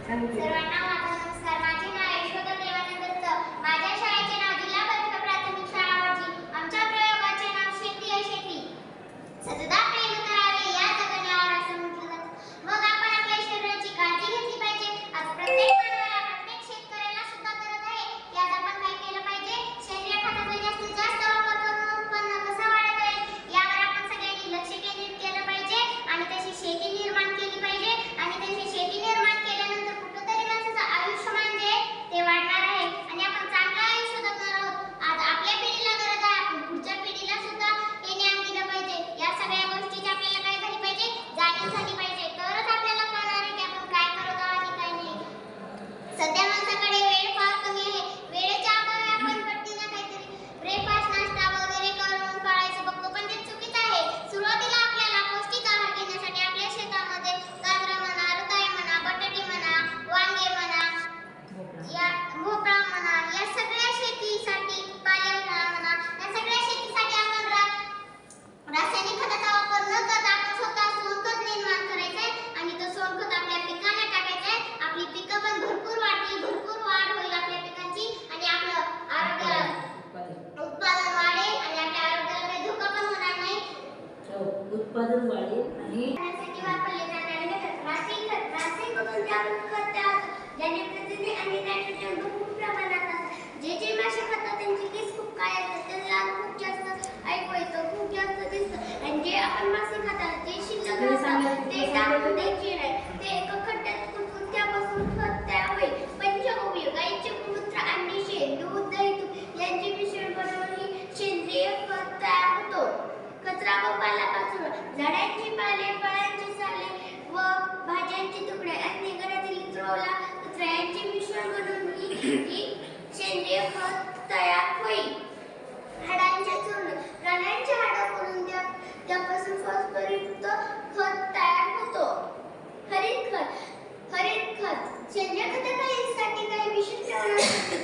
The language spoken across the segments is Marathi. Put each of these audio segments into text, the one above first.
सर्वांना माझा नमस्कार. माझे नाव यशोदा देवानंद दत्त. माझ्या शाळेचे नाव जिल्हा परिषद प्राथमिक शाळा वाजी. आमच्या प्रयोगाचे नाव शेती शेती. सतत प्रेम करावे या जगण्यावर असं म्हटलं जातं. मग आपण आपल्या शरीराची काळजी घेतली पाहिजे. आज प्रत्येक मानवाला, प्रत्येक शेतकऱ्याला सुद्धा गरज आहे की आज आपण काय केलं पाहिजे, सेंद्रिय खताचा जास्तीत जास्त वापर करून उत्पन्न कसं वाढवता येईल यावर आपण सगळ्यांनी लक्ष केंद्रित केलं पाहिजे आणि तशी शेती निर्माण केली पाहिजे. आणि तशी शेती निर्माण केल्यानंतर कुठेतरी माणसाचं आयुष्य म्हणजे ते वाढणार आहे आणि आपण चांगलं आयुष्य जगणार आहोत. आज आपल्या पिढीला गरज आहे, आपण पुढच्या पिढीला सुद्धा हे ज्ञान दिलं पाहिजे. या सगळ्या गोष्टीची आपल्याला काय झाली पाहिजे, जाणीव झाली पाहिजे. तरच आपल्याला कळणार आहे की आपण काय करत आहोत आणि काय नाही. सध्या माणसाकडे वेळ फार कमी आहे. वेळेच्या अभावी आपण पटकन काहीतरी ब्रेकफास्ट नाश्ता वगैरे करून काढायचं बघतो, पण ते चुकीचं आहे. सुरुवातीला आपल्याला पौष्टिक आहार घेण्यासाठी आपल्या शेतामध्ये गाजर म्हणा, रताळी म्हणा, बटाटे म्हणा, वांगे म्हणा, या भोपळा म्हणा, या सगळ्या शेतीसाठी पालेभाज्या म्हणा, या सगळ्या शेतीसाठी आपण रासायनिक खताचा वापर न करता आपण स्वतः सोनखत निर्माण करायचं आहे आणि तो सोनखत आपल्या पिकांना टाकायचं आहे. आपली पिकं पण भरपूर वाढतील, भरपूर वाढ होईल आपल्या पिकांची आणि आपलं आरोग्य उत्पादन वाढेल आणि आपल्या आरोग्याला काही धोका पण होणार नाही. उत्पादन वाढेल आणि त्यासाठी वापरले जाणारे घटक रासायनिक खत. रासायनिक खत आपण खत ज्याने प्रथिने आणि नायट्रोजन भरपूर प्रमाणात असतात. जे मासे खातात त्यांची केस खूप काळे असतात, त्यांना खूप जास्त ऐकू येतं, खूप जास्त दिसतं. आणि जे आपण मासे खातात ते शिल्लक राहतात ते टाकून द्यायचे नाही. ते एका खड्ड्यात कुटून त्यापासून खत तयार होईल. पंचगव्य, गाईचे मूत्र, अंडी, शेण, दूध, दही, तूप यांचे मिश्रण बनवून ही सेंद्रिय खत तयार होतो. कचरा व पालापाचोळा, झाडांची पाले, फळांची साले व भाज्यांचे तुकडे आणि घरातील इतरवला कचरा यांचे मिश्रण बनवून ही सेंद्रिय खत तयार होईल. हाडांचे चूर्ण, प्राण्यांची हाडं करून त्यापासून फॉस्फरयुक्त खत तयार होतो. हरित खत. हरित खत सेंद्रिय खतासाठी काही विशिष्ट वनस्पती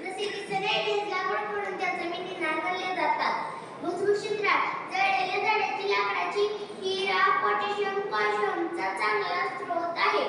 जसे की सगळे ढेस लागवड करून त्या जमिनीत नांगरले जातात. भुसभुशीत राख, जळलेल्या झाडाची लाकडाची हिरा, पोटॅशियम, कॅल्शियमचा चांगला स्रोत आहे.